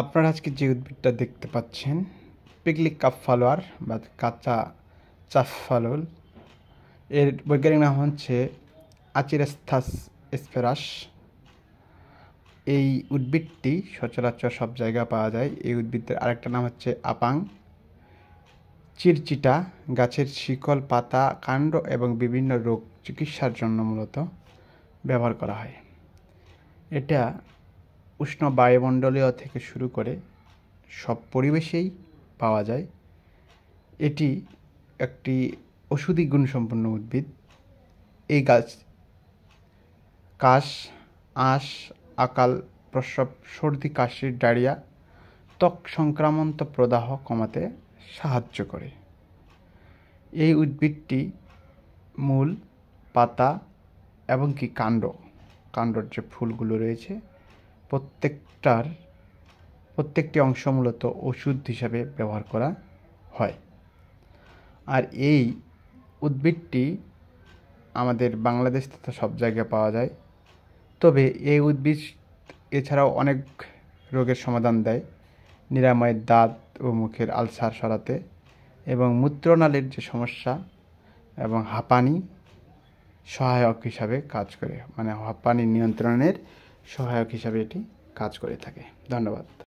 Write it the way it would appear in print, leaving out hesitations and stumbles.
আপনারা আজকে যে উদ্ভিদটা দেখতে পাচ্ছেন পিগলিক কাপফালোয়ার বা কাঁচা চাফালুল, এর বৈজ্ঞানিক নাম হচ্ছে আচিরাস্থাস স্পেরাস। এই উদ্ভিদটি সচরাচর সব জায়গায় পাওয়া যায়। এই উদ্ভিদের আরেকটা নাম হচ্ছে আপাং চিরচিটা। গাছের শিকড়, পাতা, কাণ্ড এবং বিভিন্ন রোগ চিকিৎসার জন্য মূলত ব্যবহার করা হয়। এটা উষ্ণ বায়ুমণ্ডলীয় থেকে শুরু করে সব পরিবেশেই পাওয়া যায়। এটি একটি ঔষধি গুণসম্পন্ন উদ্ভিদ। এই গাছ কাশ, আঁশ, আকাল, প্রস্রাব, সর্দি, কাশি, ডায়রিয়া, ত্বক সংক্রামক প্রদাহ কমাতে সাহায্য করে। এই উদ্ভিদটি মূল, পাতা এবং কি কাণ্ডর যে ফুলগুলো রয়েছে প্রত্যেকটি অংশ মূলত ওষুধ হিসাবে ব্যবহার করা হয়। আর এই উদ্ভিদটি আমাদের বাংলাদেশ তথা সব জায়গায় পাওয়া যায়। তবে এই উদ্ভিদ এছাড়াও অনেক রোগের সমাধান দেয়। নিরাময়ের, দাঁত ও মুখের আলসার সরাতে এবং মূত্রনালীর যে সমস্যা এবং হাঁপানি সহায়ক হিসাবে কাজ করে, হাঁপানি নিয়ন্ত্রণের সহায়ক হিসাবে এটি কাজ করে থাকে। ধন্যবাদ।